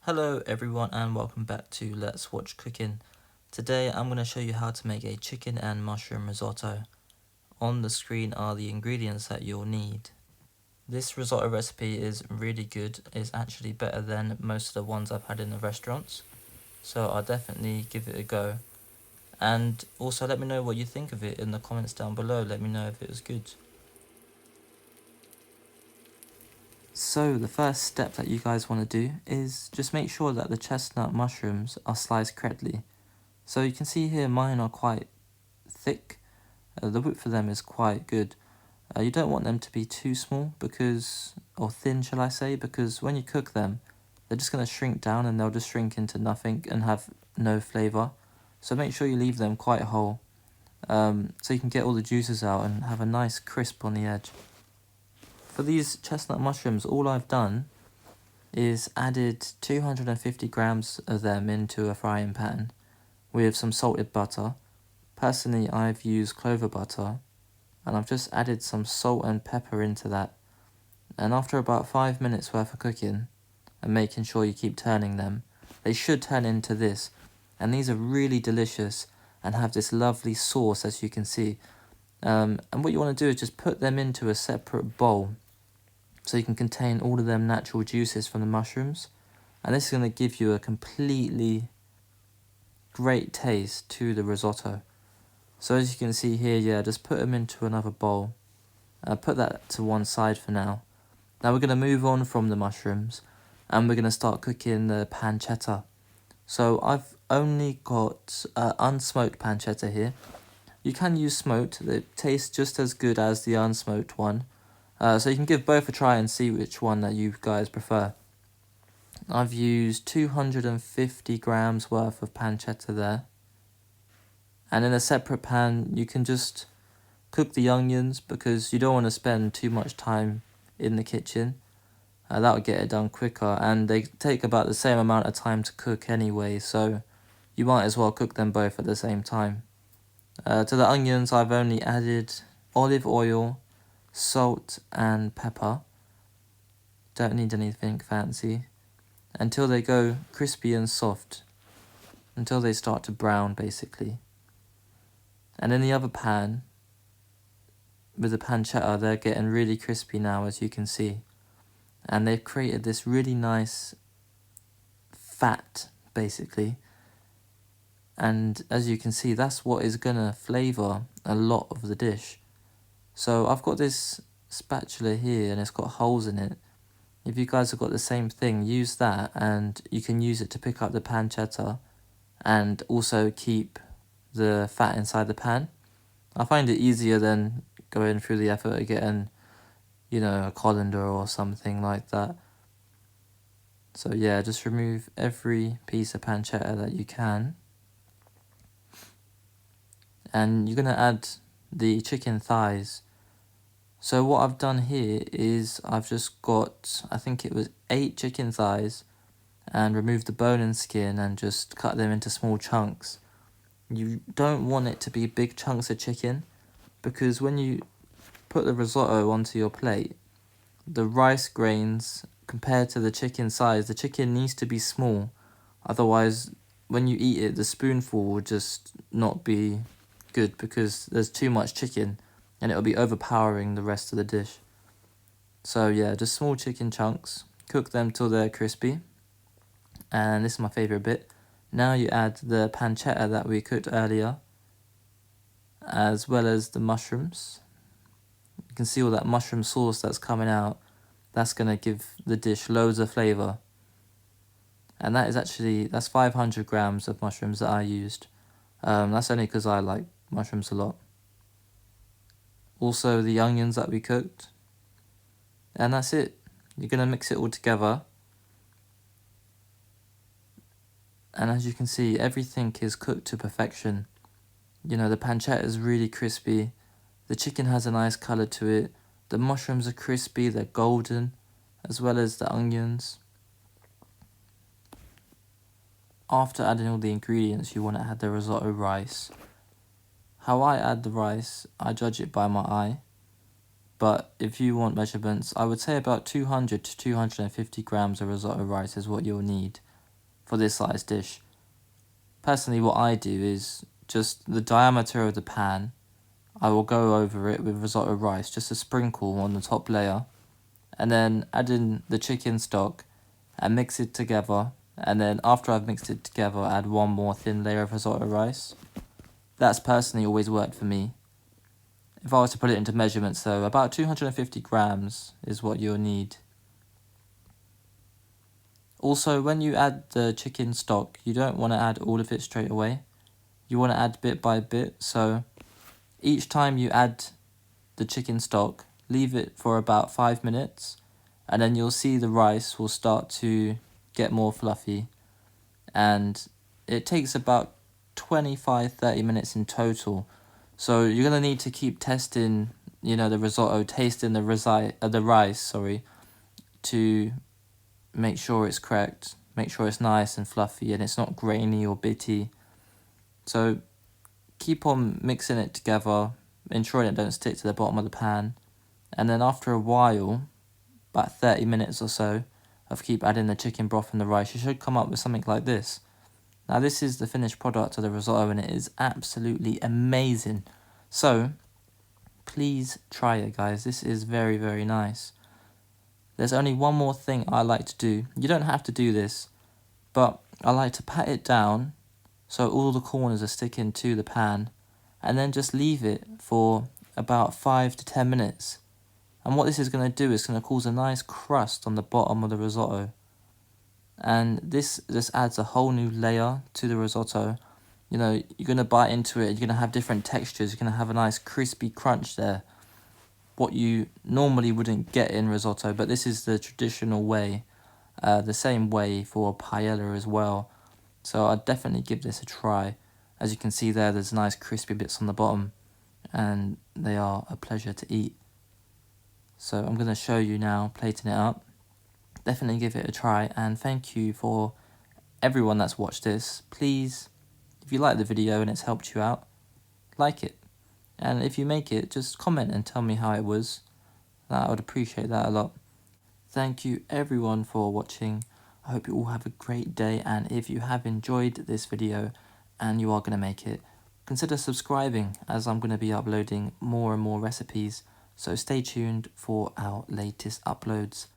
Hello everyone and welcome back to Let's Watch Cooking. Today I'm going to show you how to make a chicken and mushroom risotto. On the screen are the ingredients that you'll need. This risotto recipe is really good. It's actually better than most of the ones I've had in the restaurants. So I'll definitely give it a go. And also let me know what you think of it in the comments down below. Let me know if it was good. So the first step that you guys want to do is just make sure that the chestnut mushrooms are sliced correctly. So you can see here mine are quite thick. The width for them is quite good. You don't want them to be too small or thin shall I say, because when you cook them, they're just going to shrink down and they'll just shrink into nothing and have no flavour. So make sure you leave them quite whole, so you can get all the juices out and have a nice crisp on the edge. For these chestnut mushrooms, all I've done is added 250 grams of them into a frying pan with some salted butter. Personally, I've used clover butter, and I've just added some salt and pepper into that. And after about 5 minutes worth of cooking, and making sure you keep turning them, they should turn into this. And these are really delicious and have this lovely sauce, as you can see. And what you want to do is just put them into a separate bowl, so you can contain all of them natural juices from the mushrooms. And this is going to give you a completely great taste to the risotto. So as you can see here, just put them into another bowl. Put that to one side for now. Now we're going to move on from the mushrooms and we're going to start cooking the pancetta. So I've only got unsmoked pancetta here. You can use smoked, it tastes just as good as the unsmoked one. So you can give both a try and see which one that you guys prefer. I've used 250 grams worth of pancetta there. And in a separate pan, you can just cook the onions because you don't want to spend too much time in the kitchen. That would get it done quicker, and they take about the same amount of time to cook anyway, so you might as well cook them both at the same time. To the onions, I've only added olive oil, salt and pepper. Don't need anything fancy. Until they go crispy and soft. Until they start to brown, basically. And in the other pan, with the pancetta, they're getting really crispy now, as you can see. And they've created this really nice fat, basically. And as you can see, that's what is going to flavour a lot of the dish. So I've got this spatula here and it's got holes in it. If you guys have got the same thing, use that and you can use it to pick up the pancetta and also keep the fat inside the pan. I find it easier than going through the effort of getting, a colander or something like that. So yeah, just remove every piece of pancetta that you can. And you're going to add the chicken thighs. So what I've done here is I've just got, I think it was 8 chicken thighs, and removed the bone and skin and just cut them into small chunks. You don't want it to be big chunks of chicken, because when you put the risotto onto your plate, the rice grains compared to the chicken size, the chicken needs to be small. Otherwise, when you eat it, the spoonful will just not be good because there's too much chicken and it'll be overpowering the rest of the dish. So yeah, just small chicken chunks, cook them till they're crispy. And this is my favourite bit. Now you add the pancetta that we cooked earlier, as well as the mushrooms. You can see all that mushroom sauce that's coming out. That's going to give the dish loads of flavour. And that's 500 grams of mushrooms that I used. That's only because I like mushrooms a lot. Also the onions that we cooked. And that's it. You're going to mix it all together. And as you can see, everything is cooked to perfection. The pancetta is really crispy. The chicken has a nice colour to it. The mushrooms are crispy, they're golden, as well as the onions. After adding all the ingredients, you want to add the risotto rice. How I add the rice, I judge it by my eye. But if you want measurements, I would say about 200 to 250 grams of risotto rice is what you'll need. for this size dish. Personally, what I do is just the diameter of the pan, I will go over it with risotto rice, just a sprinkle on the top layer, and then add in the chicken stock and mix it together, and then after I've mixed it together, add one more thin layer of risotto rice. That's personally always worked for me. If I was to put it into measurements though, about 250 grams is what you'll need. Also, when you add the chicken stock, you don't want to add all of it straight away. You want to add bit by bit, so each time you add the chicken stock, leave it for about 5 minutes, and then you'll see the rice will start to get more fluffy, and it takes about 25-30 minutes in total. So you're going to need to keep testing, the risotto, tasting the rice, to make sure it's correct, make sure it's nice and fluffy and it's not grainy or bitty. So keep on mixing it together, ensuring it don't stick to the bottom of the pan. And then after a while, about 30 minutes or so, of keep adding the chicken broth and the rice, you should come up with something like this. Now this is the finished product of the risotto and it is absolutely amazing. So please try it, guys. This is very, very nice. There's only one more thing I like to do. You don't have to do this, but I like to pat it down so all the corners are sticking to the pan, and then just leave it for about 5 to 10 minutes. And what this is going to do is going to cause a nice crust on the bottom of the risotto. And this just adds a whole new layer to the risotto. You're going to bite into it, you're going to have different textures, you're going to have a nice crispy crunch there. What you normally wouldn't get in risotto, but this is the traditional way, the same way for paella as well. So I'd definitely give this a try. As you can see there's nice crispy bits on the bottom, and they are a pleasure to eat. So I'm going to show you now, plating it up. Definitely give it a try, and thank you for everyone that's watched this. Please, if you like the video and it's helped you out, like it. And if you make it, just comment and tell me how it was. I would appreciate that a lot. Thank you everyone for watching. I hope you all have a great day, and if you have enjoyed this video and you are going to make it, consider subscribing, as I'm going to be uploading more and more recipes. So stay tuned for our latest uploads.